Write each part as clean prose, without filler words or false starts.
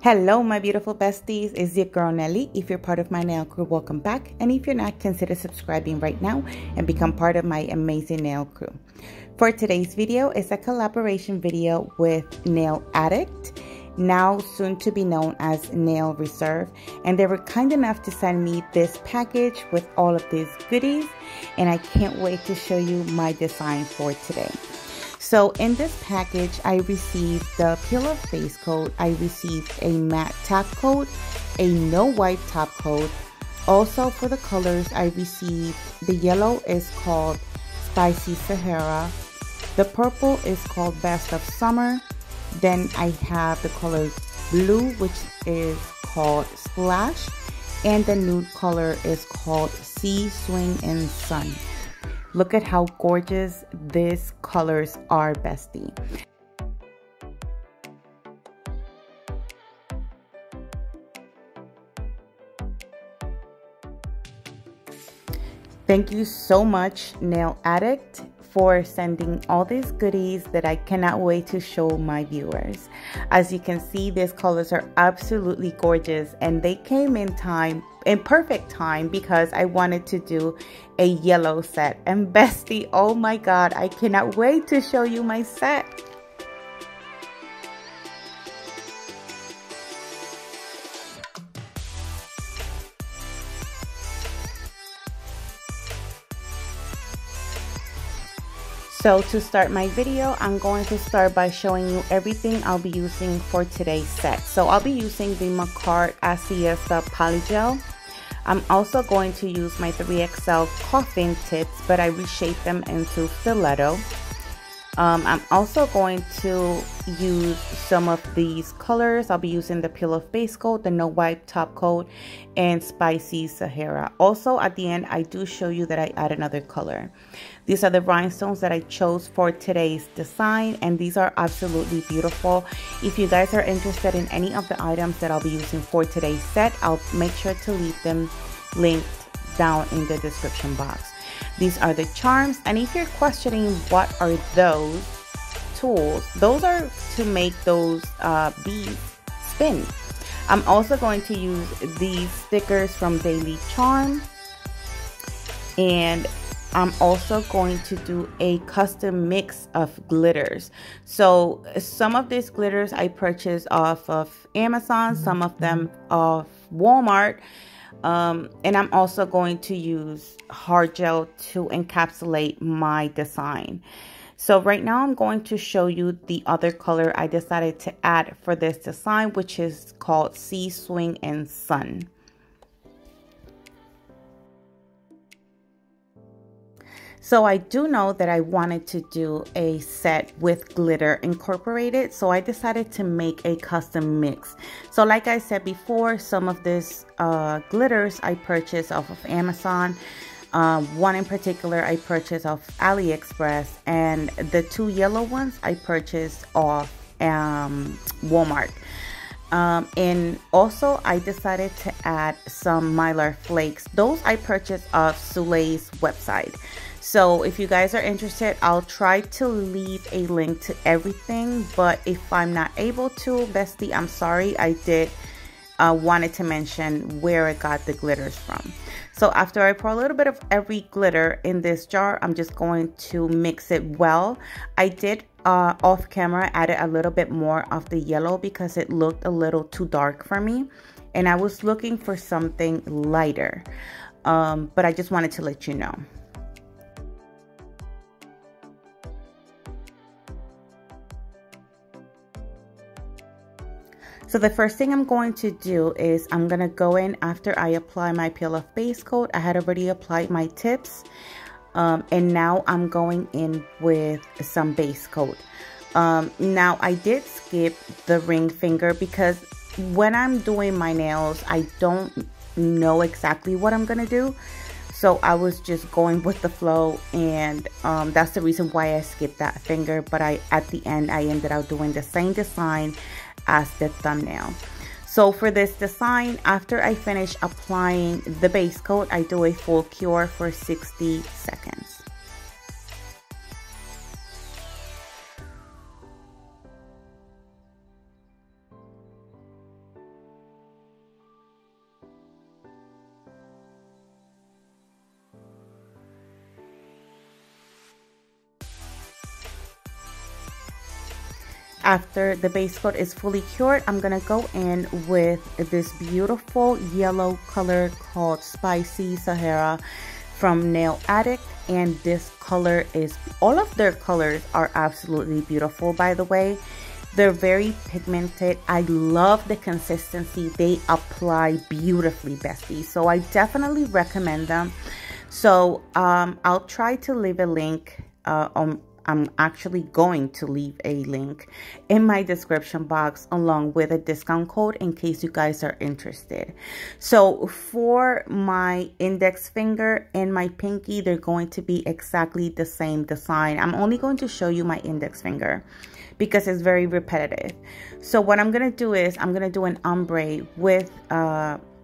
Hello my beautiful besties, it's your girl Nelly. If you're part of my nail crew, welcome back, and if you're not, consider subscribing right now and become part of my amazing nail crew. For today's video is a collaboration video with Nail Addict, now soon to be known as Nail Reserve, and they were kind enough to send me this package with all of these goodies, and I can't wait to show you my design for today. So in this package, I received the peel off base coat, I received a matte top coat, a no wipe top coat. Also for the colors, I received the yellow is called Spicy Sahara, the purple is called Best of Summer, then I have the color blue, which is called Splash, and the nude color is called Sea, Swing, and Sun. Look at how gorgeous these colors are, bestie. Thank you so much, Nail Addict, for sending all these goodies that I cannot wait to show my viewers. As you can see, these colors are absolutely gorgeous, and they came in perfect time because I wanted to do a yellow set. And bestie, oh my god, I cannot wait to show you my set. So to start my video, I'm going to start by showing you everything I'll be using for today's set. So I'll be using the Manicure Siesta Polygel. I'm also going to use my 3XL Coffin tips, but I reshape them into stiletto. I'm also going to use some of these colors. I'll be using the peel off base coat, the no wipe top coat, and Spicy Sahara. Also at the end, I do show you that I add another color. These are the rhinestones that I chose for today's design, and these are absolutely beautiful. If you guys are interested in any of the items that I'll be using for today's set, I'll make sure to leave them linked down in the description box. These are the charms, and if you're questioning what are those tools, those are to make those beads spin. I'm also going to use these stickers from Daily Charm, and I'm also going to do a custom mix of glitters. So some of these glitters I purchased off of Amazon, some of them off Walmart. And I'm also going to use hard gel to encapsulate my design. So right now I'm going to show you the other color I decided to add for this design, which is called Sea, Swing, and Sun. So I do know that I wanted to do a set with glitter incorporated, so I decided to make a custom mix. So like I said before, some of this glitters I purchased off of Amazon. One in particular I purchased off AliExpress, and the two yellow ones I purchased off Walmart. And also I decided to add some Mylar flakes. Those I purchased off Soleil's website. So if you guys are interested, I'll try to leave a link to everything, but if I'm not able to, bestie, I'm sorry. I did wanted to mention where I got the glitters from. So after I pour a little bit of every glitter in this jar, I'm just going to mix it well. I did off camera added a little bit more of the yellow because it looked a little too dark for me, and I was looking for something lighter, but I just wanted to let you know. So the first thing I'm going to do is I'm going to go in after I apply my peel off base coat. I had already applied my tips, and now I'm going in with some base coat. Now I did skip the ring finger because when I'm doing my nails, I don't know exactly what I'm going to do. So I was just going with the flow, and that's the reason why I skipped that finger. But at the end, I ended up doing the same design as the thumbnail. So for this design, after I finish applying the base coat, I do a full cure for 60 seconds. After the base coat is fully cured, I'm gonna go in with this beautiful yellow color called Spicy Sahara from Nail Addict. And this color is, all of their colors are absolutely beautiful, by the way. They're very pigmented. I love the consistency. They apply beautifully, besties. So I definitely recommend them. So I'll try to leave a link I'm actually going to leave a link in my description box along with a discount code in case you guys are interested. So for my index finger and my pinky, they're going to be exactly the same design. I'm only going to show you my index finger because it's very repetitive. So what I'm going to do is I'm going to do an ombre with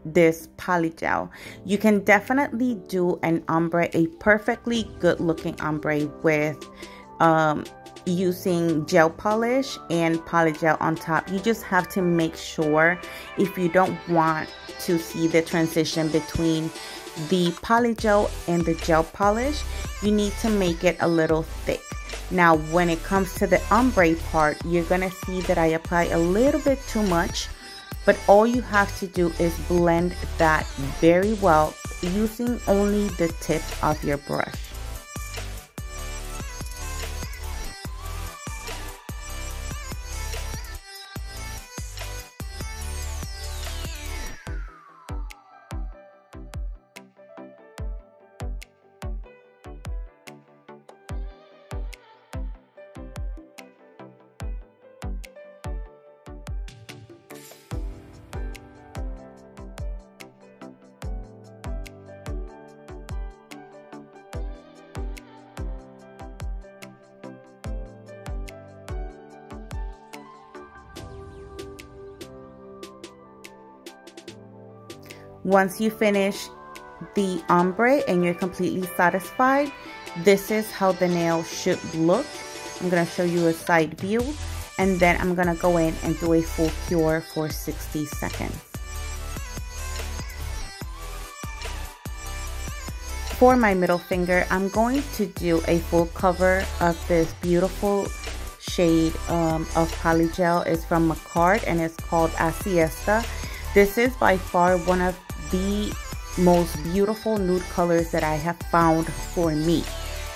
this polygel. You can definitely do an ombre, a perfectly good looking ombre with using gel polish and polygel on top. You just have to make sure, if you don't want to see the transition between the polygel and the gel polish, you need to make it a little thick. Now when it comes to the ombre part, you're gonna see that I apply a little bit too much, but all you have to do is blend that very well using only the tip of your brush. Once you finish the ombre and you're completely satisfied, this is how the nail should look. I'm going to show you a side view, and then I'm going to go in and do a full cure for 60 seconds. For my middle finger, I'm going to do a full cover of this beautiful shade of polygel. It's from Manicure and it's called Siesta. This is by far one of the most beautiful nude colors that I have found for me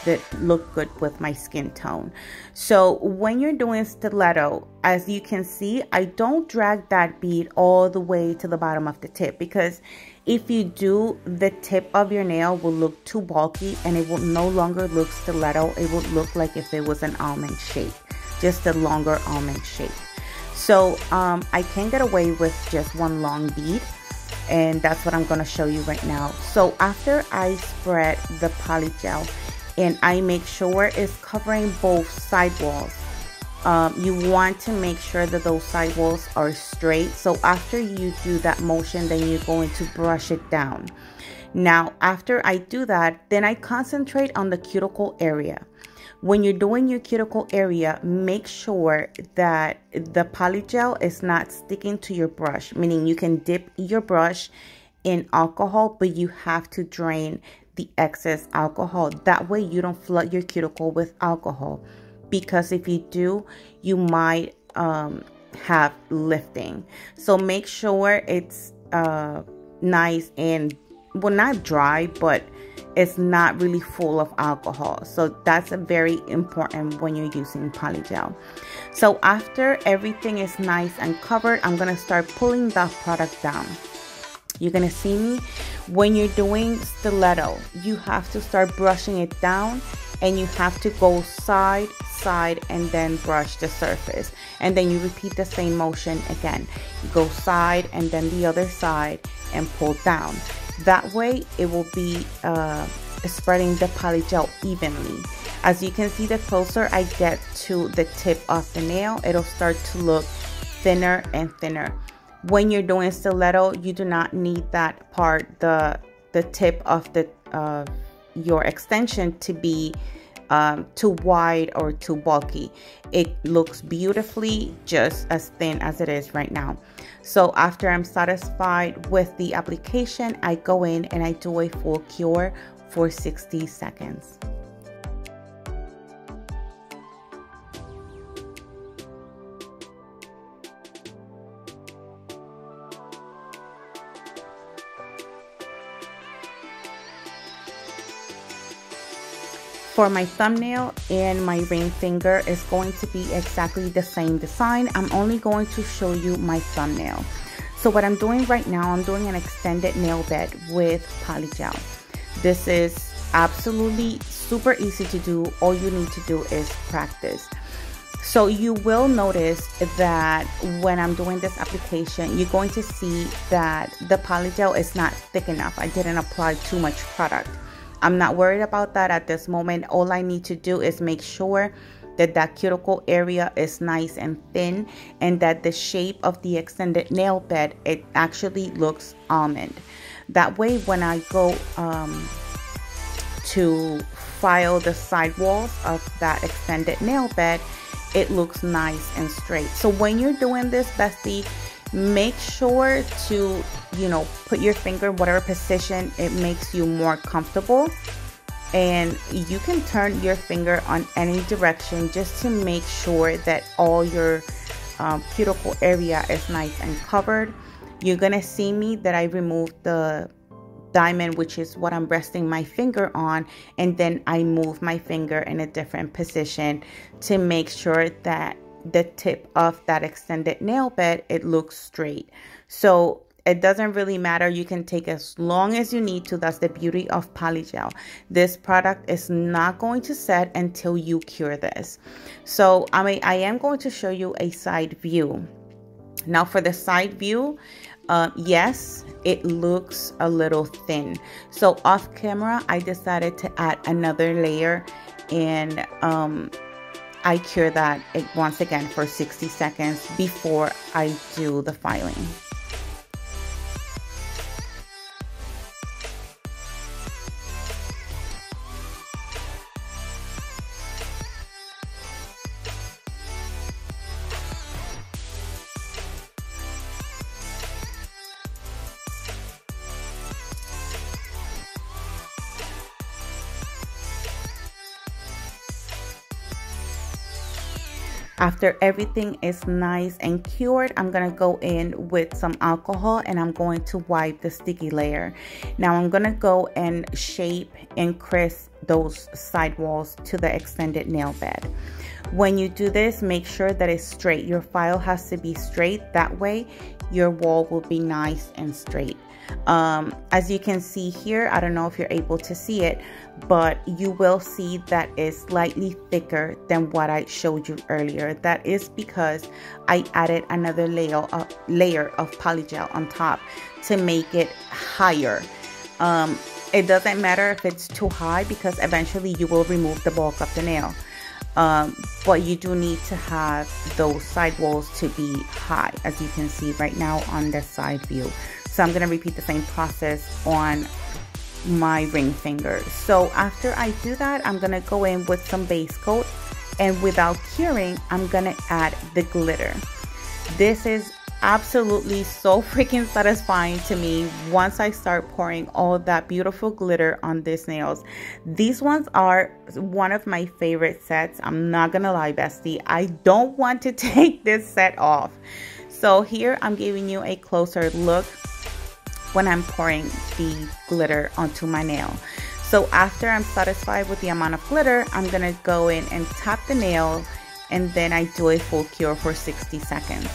that look good with my skin tone. So when you're doing stiletto, as you can see, I don't drag that bead all the way to the bottom of the tip, because if you do, the tip of your nail will look too bulky and it will no longer look stiletto. It will look like if it was an almond shape, just a longer almond shape. So I can get away with just one long bead, and that's what I'm going to show you right now. So after I spread the polygel and I make sure it's covering both side walls, you want to make sure that those side walls are straight. So after you do that motion, then you're going to brush it down. Now after I do that, then I concentrate on the cuticle area. When you're doing your cuticle area, make sure that the polygel is not sticking to your brush, meaning you can dip your brush in alcohol, but you have to drain the excess alcohol. That way you don't flood your cuticle with alcohol, because if you do, you might have lifting. So make sure it's nice and, well, not dry, but it's not really full of alcohol. So that's a very important when you're using polygel. So after everything is nice and covered, I'm going to start pulling the product down. You're going to see me when you're doing stiletto, you have to start brushing it down, and you have to go side, and then brush the surface. And then you repeat the same motion again. You go side and then the other side and pull down. That way it will be spreading the polygel evenly. As you can see, the closer I get to the tip of the nail, it'll start to look thinner and thinner. When you're doing stiletto, you do not need that part, the tip of the your extension, to be too wide or too bulky. It looks beautifully just as thin as it is right now. So after I'm satisfied with the application, I go in and I do a full cure for 60 seconds. For my thumbnail and my ring finger is going to be exactly the same design. I'm only going to show you my thumbnail. So what I'm doing right now, I'm doing an extended nail bed with Polygel. This is absolutely super easy to do. All you need to do is practice. So you will notice that when I'm doing this application, you're going to see that the Polygel is not thick enough. I didn't apply too much product. I'm not worried about that at this moment. All I need to do is make sure that that cuticle area is nice and thin, and that the shape of the extended nail bed, it actually looks almond. That way, when I go to file the side walls of that extended nail bed, it looks nice and straight. So when you're doing this, bestie, make sure to, put your finger in whatever position it makes you more comfortable. And you can turn your finger on any direction just to make sure that all your cuticle area is nice and covered. You're gonna see me that I removed the diamond, which is what I'm resting my finger on, and then I move my finger in a different position to make sure that the tip of that extended nail bed, it looks straight. So it doesn't really matter. You can take as long as you need to. That's the beauty of Polygel. This product is not going to set until you cure this. So I am going to show you a side view. Now for the side view, yes, it looks a little thin. So off camera, I decided to add another layer, and I cure that once again for 60 seconds before I do the filing. After everything is nice and cured, I'm gonna go in with some alcohol and I'm going to wipe the sticky layer. Now I'm gonna go and shape and crisp those side walls to the extended nail bed. When you do this, make sure that it's straight. Your file has to be straight. That way your wall will be nice and straight. As you can see here, I don't know if you're able to see it, but you will see that it's slightly thicker than what I showed you earlier. That is because I added another layer of Polygel on top to make it higher. It doesn't matter if it's too high because eventually you will remove the bulk of the nail. But you do need to have those side walls to be high, as you can see right now on the side view. So I'm going to repeat the same process on my ring finger. So after I do that, I'm going to go in with some base coat, and without curing, I'm going to add the glitter. This is absolutely so freaking satisfying to me once I start pouring all that beautiful glitter on these nails. These ones are one of my favorite sets. I'm not gonna lie, bestie, I don't want to take this set off. So here I'm giving you a closer look when I'm pouring the glitter onto my nail. So after I'm satisfied with the amount of glitter, I'm gonna go in and tap the nail, and then I do a full cure for 60 seconds.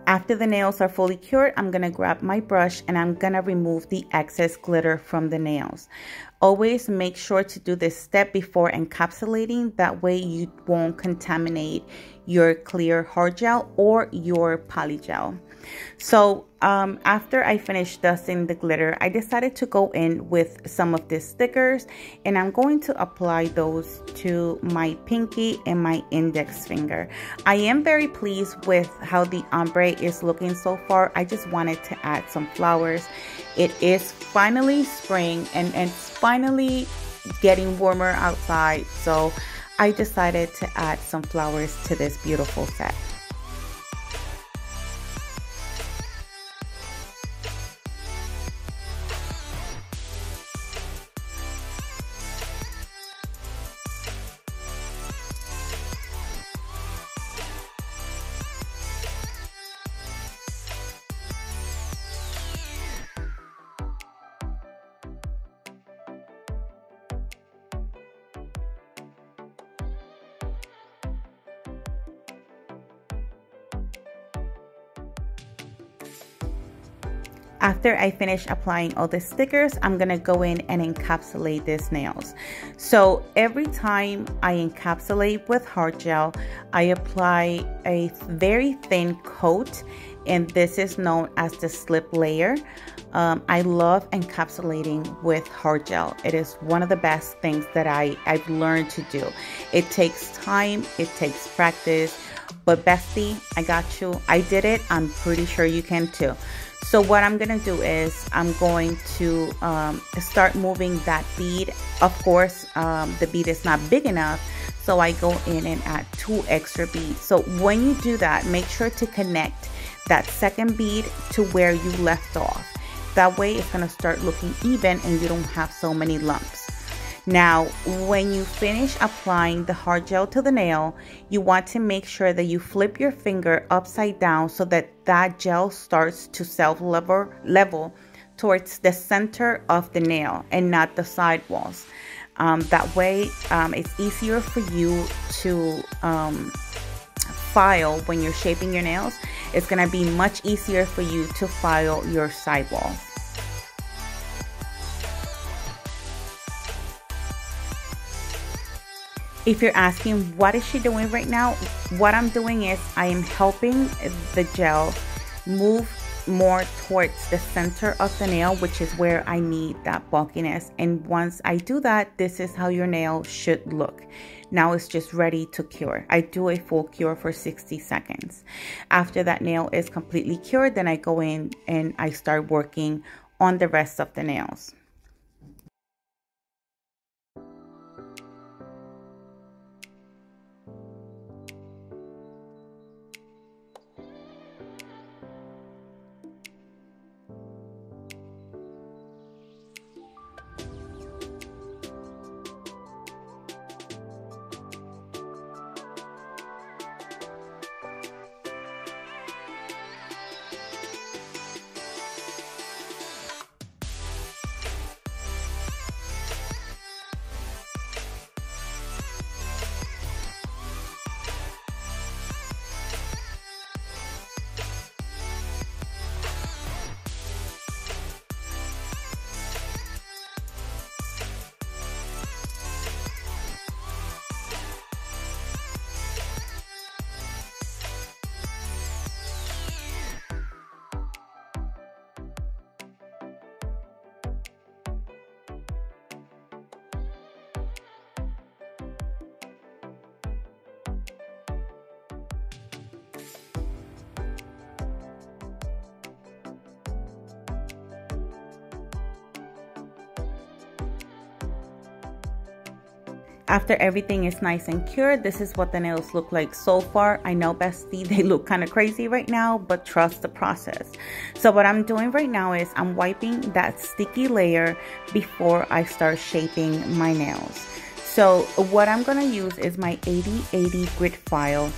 After the nails are fully cured, I'm gonna grab my brush and I'm gonna remove the excess glitter from the nails. Always make sure to do this step before encapsulating. That way you won't contaminate your clear hard gel or your Polygel. So after I finished dusting the glitter, I decided to go in with some of these stickers, and I'm going to apply those to my pinky and my index finger. I am very pleased with how the ombre is looking so far. I just wanted to add some flowers. It is finally spring and it's finally getting warmer outside, so I decided to add some flowers to this beautiful set. After I finish applying all the stickers, I'm gonna go in and encapsulate these nails. So every time I encapsulate with hard gel, I apply a very thin coat, and this is known as the slip layer. I love encapsulating with hard gel. It is one of the best things that I've learned to do. It takes time, it takes practice, but bestie, I got you. I did it. I'm pretty sure you can too. So what I'm gonna do is I'm going to start moving that bead. Of course, the bead is not big enough, so I go in and add 2 extra beads. So when you do that, make sure to connect that second bead to where you left off. That way it's gonna start looking even and you don't have so many lumps. Now, when you finish applying the hard gel to the nail, you want to make sure that you flip your finger upside down so that that gel starts to self-level towards the center of the nail and not the side walls. That way, it's easier for you to file when you're shaping your nails. It's gonna be much easier for you to file your sidewalls. If you're asking what is she doing right now, what I'm doing is I am helping the gel move more towards the center of the nail, which is where I need that bulkiness. And once I do that, this is how your nail should look. Now it's just ready to cure. I do a full cure for 60 seconds. After that nail is completely cured, then I go in and I start working on the rest of the nails. After everything is nice and cured, this is what the nails look like so far. I know, bestie, they look kind of crazy right now, but trust the process. So what I'm doing right now is I'm wiping that sticky layer before I start shaping my nails. So what I'm going to use is my 8080 grit file.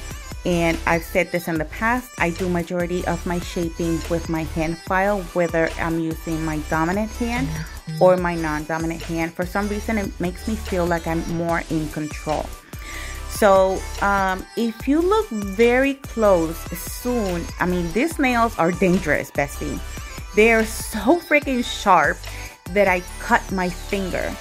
And I've said this in the past, I do majority of my shaping with my hand file, whether I'm using my dominant hand or my non-dominant hand. For some reason, it makes me feel like I'm more in control. So if you look very close soon, I mean, these nails are dangerous, bestie. They are so freaking sharp that I cut my finger.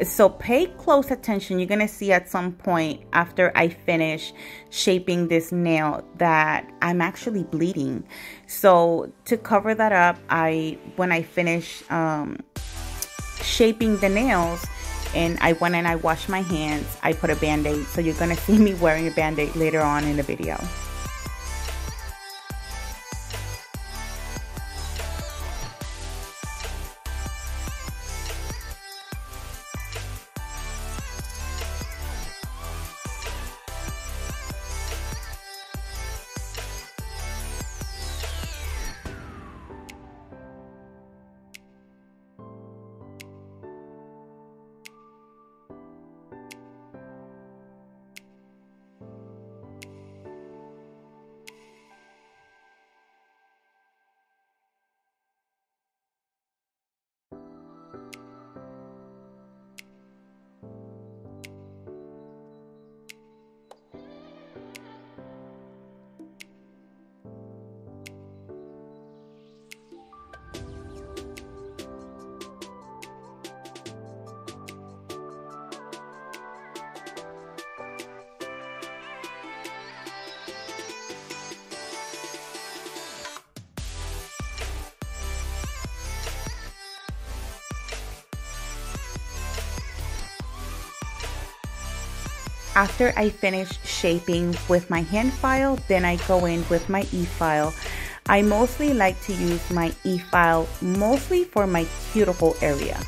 So pay close attention. You're gonna see at some point after I finish shaping this nail that I'm actually bleeding. So to cover that up, when I finish shaping the nails and I went and I washed my hands, I put a band-aid. So you're gonna see me wearing a band-aid later on in the video. after I finish shaping with my hand file, then I go in with my e-file. I mostly like to use my e-file mostly for my cuticle area.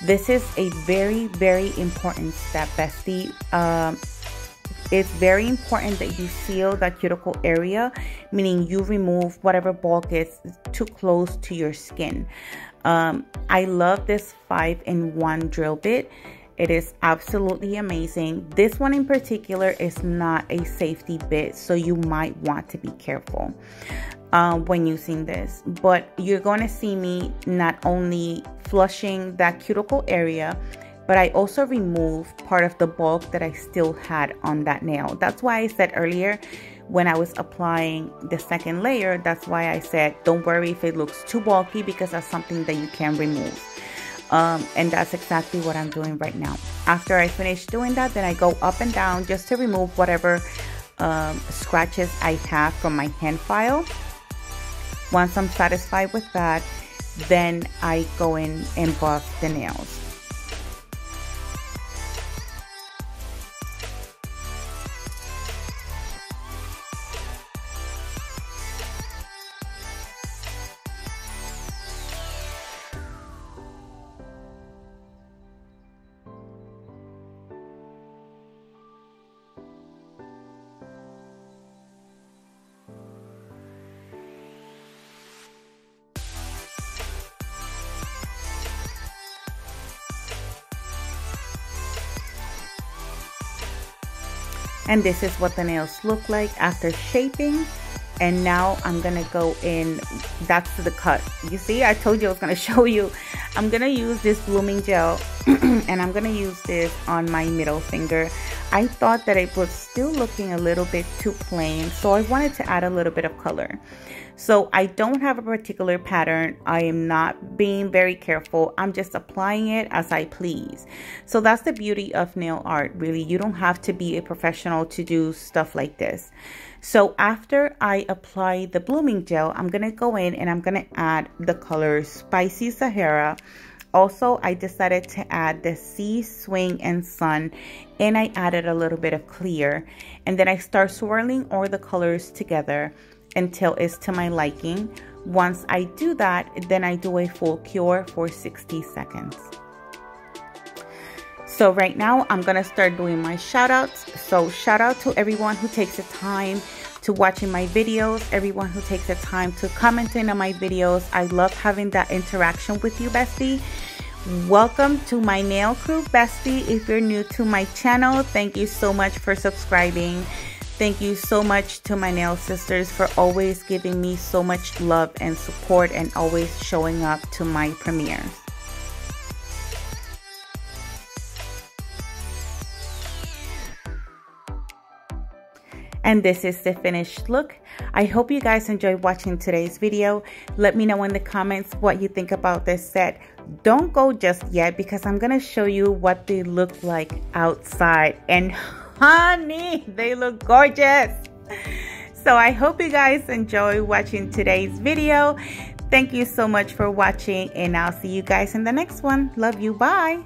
This is a very, very important step, bestie. It's very important that you seal that cuticle area, meaning you remove whatever bulk is too close to your skin. I love this 5-in-1 drill bit. It is absolutely amazing. This one in particular is not a safety bit, so you might want to be careful when using this. But you're going to see me not only flushing that cuticle area, but I also removed part of the bulk that I still had on that nail. That's why I said earlier, when I was applying the second layer, that's why I said don't worry if it looks too bulky, because that's something that you can remove. And that's exactly what I'm doing right now. After I finish doing that, then I go up and down just to remove whatever scratches I have from my hand file. Once I'm satisfied with that, then I go in and buff the nails. And this is what the nails look like after shaping. And now I'm gonna go in, that's the cut. You see, I told you I was gonna show you. I'm gonna use this blooming gel and I'm gonna use this on my middle finger. I thought that it was still looking a little bit too plain, so I wanted to add a little bit of color. So I don't have a particular pattern. I am not being very careful. I'm just applying it as I please. So that's the beauty of nail art, really. You don't have to be a professional to do stuff like this. So after I apply the blooming gel, I'm gonna go in and I'm gonna add the color Spicy Sahara. Also, I decided to add the Sea, Swing, and Sun, and I added a little bit of clear. And then I start swirling all the colors together until it's to my liking. Once I do that, then I do a full cure for 60 seconds. So right now, I'm gonna start doing my shout outs. So shout out to everyone who takes the time to watching my videos, everyone who takes the time to commenting on my videos. I love having that interaction with you, bestie. Welcome to my nail crew, bestie. If you're new to my channel, thank you so much for subscribing. Thank you so much to my nail sisters for always giving me so much love and support and always showing up to my premieres. And this is the finished look. I hope you guys enjoyed watching today's video. Let me know in the comments what you think about this set. Don't go just yet, because I'm gonna show you what they look like outside. And honey, they look gorgeous. So I hope you guys enjoy watching today's video. Thank you so much for watching, and I'll see you guys in the next one. Love you, bye.